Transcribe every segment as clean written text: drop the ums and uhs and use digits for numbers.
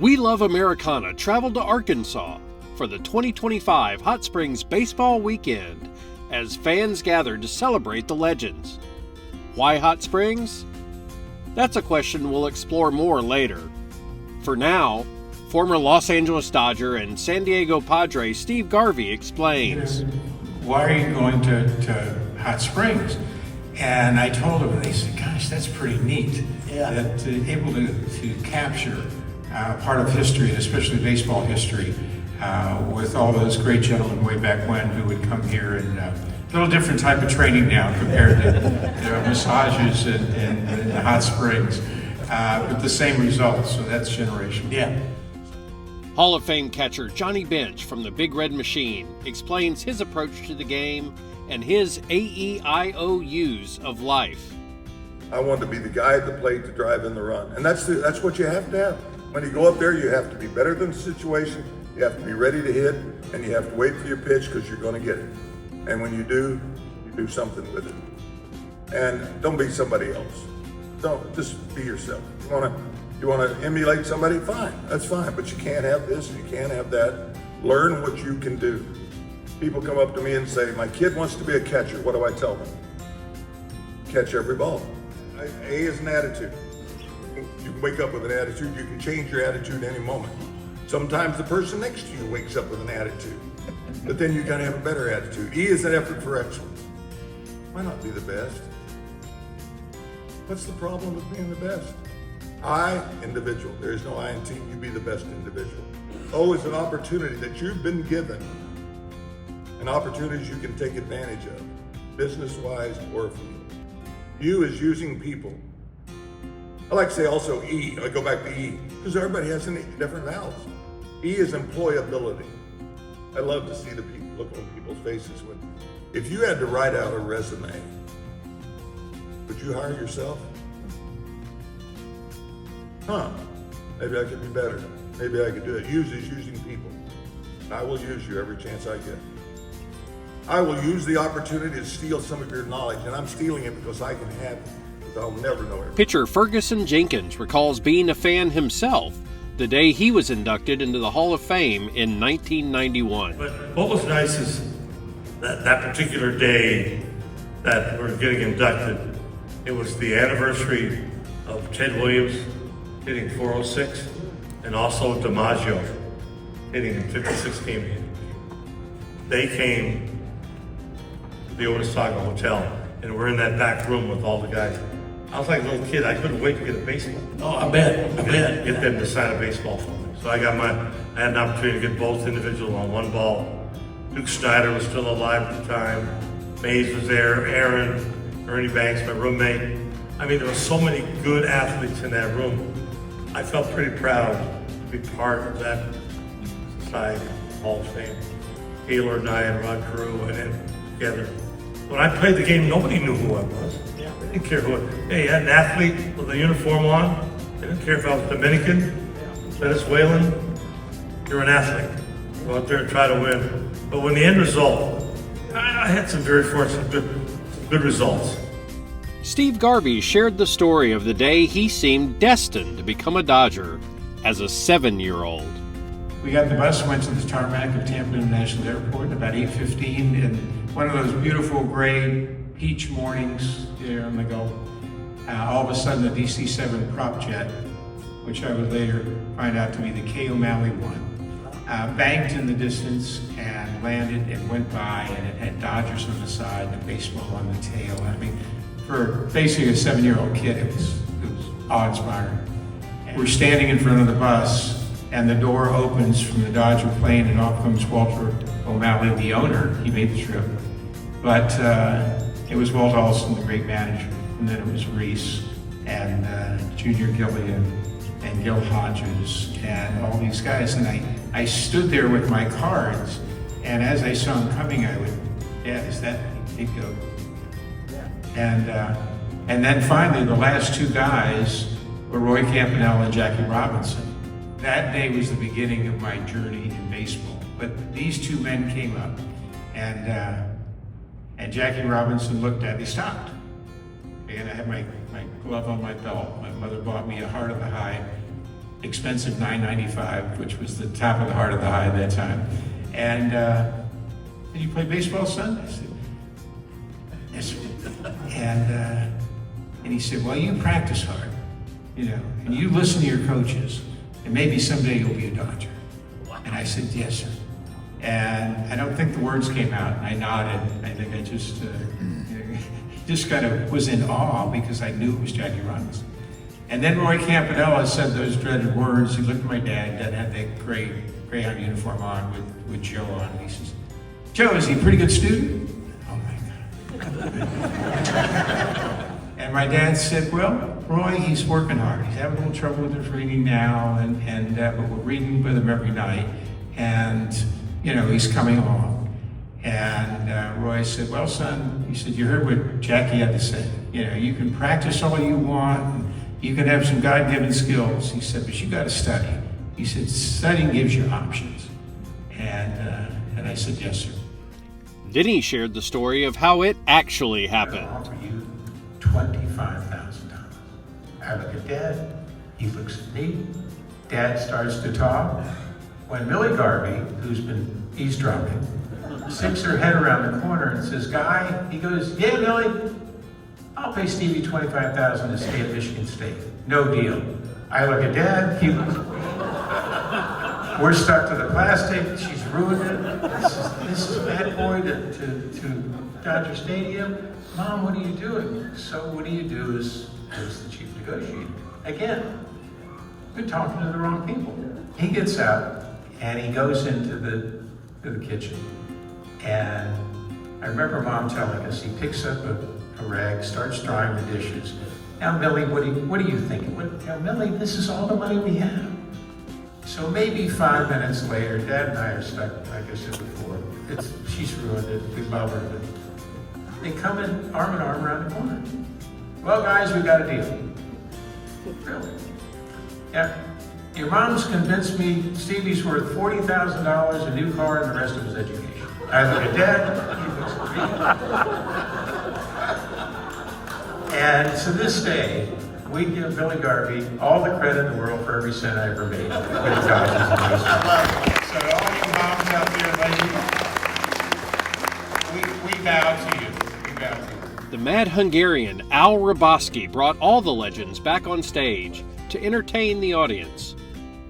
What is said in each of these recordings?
We Love Americana traveled to Arkansas for the 2025 Hot Springs Baseball Weekend as fans gathered to celebrate the legends. Why Hot Springs? That's a question we'll explore more later. For now, former Los Angeles Dodger and San Diego Padre Steve Garvey explains. Why are you going to Hot Springs? And I told him, and they said, gosh, that's pretty neat. Yeah. That able to capture part of history, and especially baseball history, with all those great gentlemen way back when who would come here, and a little different type of training now compared to massages and the hot springs, with the same results. So that's generational. Yeah. Hall of Fame catcher Johnny Bench from the Big Red Machine explains his approach to the game and his AEIOUs of life. I wanted to be the guy at the plate to drive in the run. And that's what you have to have. When you go up there, you have to be better than the situation, you have to be ready to hit, and you have to wait for your pitch because you're going to get it. And when you do something with it. And don't be somebody else. Don't, just be yourself. You want to emulate somebody? Fine, that's fine, but you can't have this and you can't have that. Learn what you can do. People come up to me and say, my kid wants to be a catcher. What do I tell them? Catch every ball. A is an attitude. You can wake up with an attitude. You can change your attitude any moment. Sometimes the person next to you wakes up with an attitude, but then you gotta have a better attitude. E is an effort for excellence. Why not be the best? What's the problem with being the best? I, individual. There is no I in team. You be the best individual. O is an opportunity that you've been given, and opportunities you can take advantage of, business-wise or for you. U is using people. I like to say also E, I go back to E, because everybody has different vowels. E is employability. I love to see the people, look on people's faces when, if you had to write out a resume, would you hire yourself? Maybe I could be better. Maybe I could do it. Use is using people. I will use you every chance I get. I will use the opportunity to steal some of your knowledge, and I'm stealing it because I can have it, because I'll never know everything. Pitcher Ferguson Jenkins recalls being a fan himself the day he was inducted into the Hall of Fame in 1991. But what was nice is that particular day that we're getting inducted, it was the anniversary of Ted Williams hitting 406, and also DiMaggio hitting in 56 games. They came to the Otisaka Hotel, and we're in that back room with all the guys. I was like a little kid, I couldn't wait to get a baseball. Oh, I bet. Get them to sign a baseball for me. So I had an opportunity to get both individuals on one ball. Duke Snyder was still alive at the time. Mays was there, Aaron, Ernie Banks, my roommate. I mean, there were so many good athletes in that room. I felt pretty proud to be part of that Society Hall of Fame. Taylor and I and Rod Carew and then together. When I played the game, nobody knew who I was. They didn't care hey, you had an athlete with a uniform on. They didn't care if I was Dominican, Venezuelan. You're an athlete. Go out there and try to win. But when the end result, I had some very fortunate, good results. Steve Garvey shared the story of the day he seemed destined to become a Dodger as a 7-year-old. We got the bus, went to the tarmac of Tampa International Airport at about 8:15, and one of those beautiful gray peach mornings there on the go. All of a sudden, the DC-7 prop jet, which I would later find out to be the K. O'Malley one, banked in the distance and landed and went by, and it had Dodgers on the side and a baseball on the tail. I mean, for basically a 7-year-old kid, it was awe-inspiring. We're standing in front of the bus, and the door opens from the Dodger plane, and off comes Walter O'Malley, the owner. He made the trip. But it was Walt Olson, the great manager, and then it was Reese, and Junior Gillian, and Gil Hodges, and all these guys. And I stood there with my cards, and as I saw him coming, I would, Dad, is that Big Goat? And then finally, the last two guys were Roy Campanella and Jackie Robinson. That day was the beginning of my journey in baseball. But these two men came up, and Jackie Robinson looked at me, stopped. And I had my glove on my belt. My mother bought me a Heart of the Hide expensive $9.95, which was the top of the heart of the high at that time. And you play baseball, son? I said, yes, sir. And he said, well, you practice hard, and you listen to your coaches, and maybe someday you'll be a Dodger. And I said, yes, sir. And I don't think the words came out, and I nodded. I think I just kind of was in awe because I knew it was Jackie Robinson. And then Roy Campanella said those dreaded words. He looked at my dad. Dad had that gray Greyhound uniform on with Joe on. And he says, Joe, is he a pretty good student? Oh my God. And my dad said, well, Roy, he's working hard. He's having a little trouble with his reading now, but we're reading with him every night. And, he's coming along. And Roy said, well, son, he said, you heard what Jackie had to say. You can practice all you want, and you can have some God-given skills. He said, but you got to study. He said, studying gives you options. And I said, yes, sir. Then he shared the story of how it actually happened. I'll offer you $25,000. I look at Dad. He looks at me. Dad starts to talk. When Millie Garvey, who's been eavesdropping, sticks her head around the corner and says, Guy, he goes, yeah, Millie, I'll pay Stevie $25,000 to stay at Michigan State. No deal. I look at Dad, he looks, we're stuck to the plastic, she's ruined it. This is a bad boy to Dodger Stadium. Mom, what are you doing? So what do you do as the chief negotiator? Again, we're talking to the wrong people. He gets out and he goes into the kitchen. And I remember Mom telling us, he picks up a rag, starts drying the dishes. Now, Millie, what are you thinking? Now, Millie, this is all the money we have. So maybe 5 minutes later, Dad and I are stuck, like I said before. She's ruined it, we love her, but they come in arm around the corner. Well, guys, we got a deal. Really? Yeah. Your mom's convinced me Stevie's worth $40,000, a new car, and the rest of his education. I look at Dad, he looks at me. And to this day, we give Billy Garvey all the credit in the world for every cent I ever made with the Dodgers and baseball. So all you moms out there, ladies, we bow to you. We bow to you. The Mad Hungarian Hrabosky brought all the legends back on stage to entertain the audience.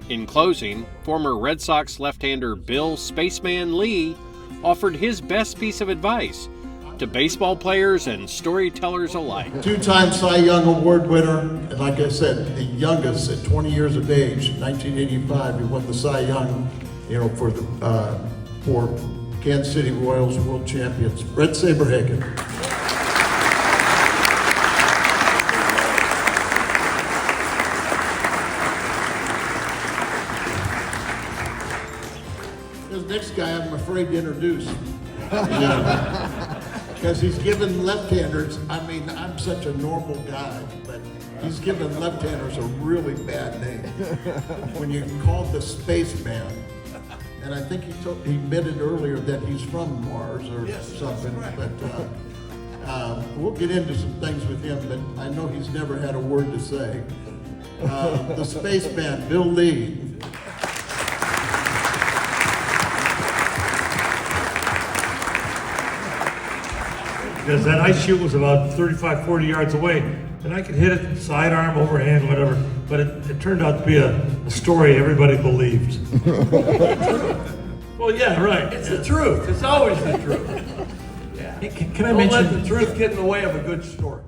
In closing, former Red Sox left-hander Bill Spaceman Lee offered his best piece of advice to baseball players and storytellers alike. Two-time Cy Young Award winner, and like I said, the youngest at 20 years of age, 1985, he won the Cy Young, for Kansas City Royals world champions, Bret Saberhagen. This next guy I'm afraid to introduce. Because he's given left-handers, I'm such a normal guy, but he's given left-handers a really bad name. When you called the Spaceman, and I think he admitted earlier that he's from Mars or something, right. But we'll get into some things with him, but I know he's never had a word to say. The Spaceman, Bill Lee. Because that ice chute was about 35, 40 yards away, and I could hit it sidearm, overhand, whatever, but it turned out to be a story everybody believed. Well, yeah, right. It's the truth. It's always the truth. Yeah. Can I Don't mention? let the truth get in the way of a good story.